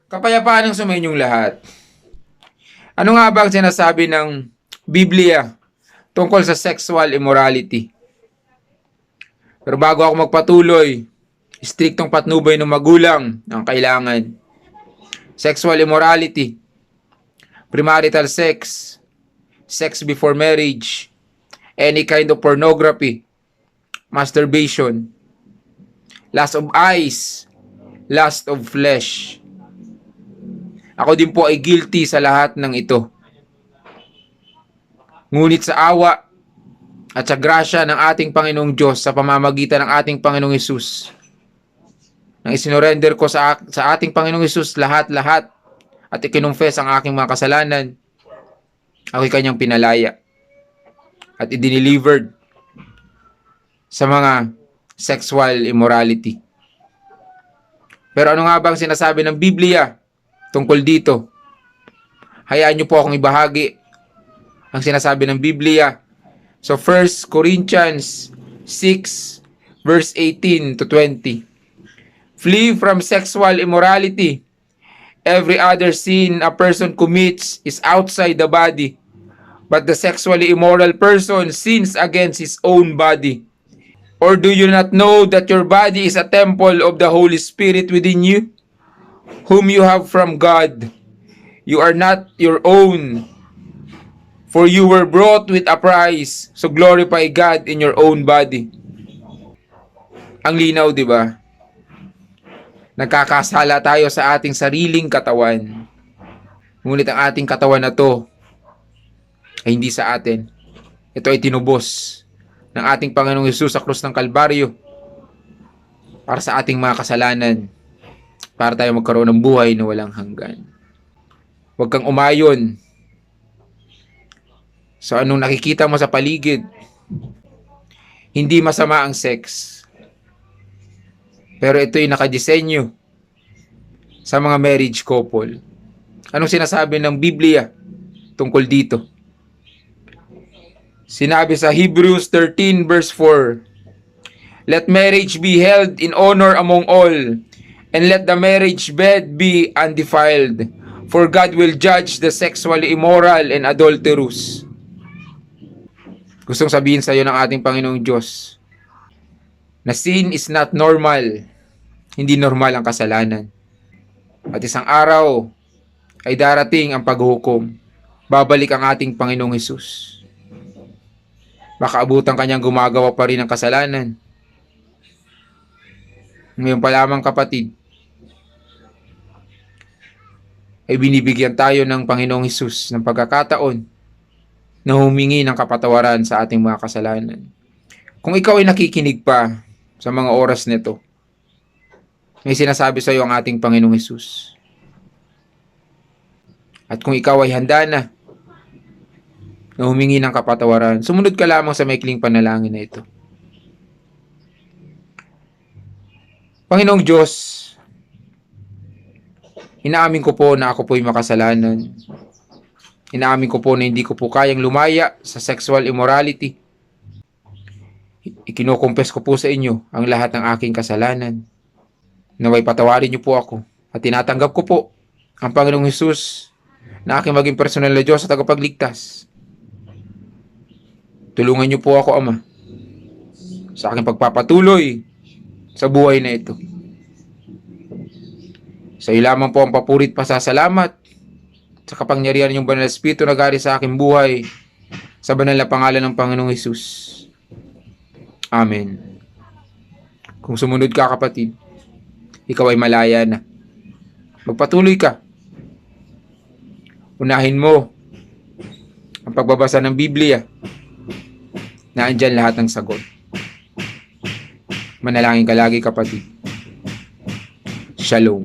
Kapayapaan ng sumayinyong lahat. Ano nga ba ang sinasabi ng Biblia tungkol sa sexual immorality? Pero bago ako magpatuloy, striktong patnubay ng magulang ang kailangan. Sexual immorality, premarital sex, sex before marriage, any kind of pornography, masturbation, lust of eyes, lust of flesh. Ako din po ay guilty sa lahat ng ito. Ngunit sa awa at sa grasya ng ating Panginoong Diyos sa pamamagitan ng ating Panginoong Hesus, nang isinorender ko sa ating Panginoong Hesus lahat-lahat at ikinonfess ang aking mga kasalanan, ako'y kanyang pinalaya at idinelivered sa mga sexual immorality. Pero ano nga bang sinasabi ng Biblia tungkol dito? Hayaan niyo po akong ibahagi ang sinasabi ng Biblia. So 1 Corinthians 6 verse 18 to 20. Flee from sexual immorality. Every other sin a person commits is outside the body, but the sexually immoral person sins against his own body. Or do you not know that your body is a temple of the Holy Spirit within you, whom you have from God? You are not your own, for you were bought with a price, so glorify God in your own body. Ang linaw, di ba? Nagkakasala tayo sa ating sariling katawan. Ngunit ang ating katawan na to ay hindi sa atin. Ito ay tinubos ng ating Panginoong Hesus sa krus ng Kalbaryo para sa ating mga kasalanan, para tayo magkaroon ng buhay na walang hanggan. Huwag kang umayon sa anong nakikita mo sa paligid. Hindi masama ang sex, pero ito'y nakadisenyo sa mga marriage couple. Anong sinasabi ng Biblia tungkol dito? Sinabi sa Hebrews 13 verse 4, let marriage be held in honor among all, and let the marriage bed be undefiled, for God will judge the sexually immoral and adulterous. Gustong sabihin sa iyo ng ating Panginoong Diyos na sin is not normal. Hindi normal ang kasalanan. At isang araw ay darating ang paghukom. Babalik ang ating Panginoong Hesus. Baka abutan kanyang gumagawa pa rin ng kasalanan. Ngayon pa lamang, kapatid, ay binibigyan tayo ng Panginoong Hesus ng pagkakataon na humingi ng kapatawaran sa ating mga kasalanan. Kung ikaw ay nakikinig pa sa mga oras nito, may sinasabi sa iyo ang ating Panginoong Hesus. At kung ikaw ay handa na humingi ng kapatawaran, sumunod ka lamang sa maikling panalangin na ito. Panginoong Diyos, inaamin ko po na ako po'y makasalanan. Inaamin ko po na hindi ko po kayang lumaya sa sexual immorality. Ikinokompes ko po sa inyo ang lahat ng aking kasalanan. Naway patawarin niyo po ako at tinatanggap ko po ang Panginoong Hesus na aking maging personal na Diyos at tagapagligtas. Tulungan niyo po ako, Ama, sa aking pagpapatuloy sa buhay na ito. Sa iyo lamang po ang papurit pasasalamat sa kapangyarihan ng Banal na Espiritu na gari sa aking buhay, sa banal na pangalan ng Panginoong Hesus. Amen. Kung sumunod ka, kapatid, ikaw ay malaya na. Magpatuloy ka. Unahin mo ang pagbabasa ng Biblia na andyan lahat ng sagot. Manalangin ka lagi, kapatid. Shalom.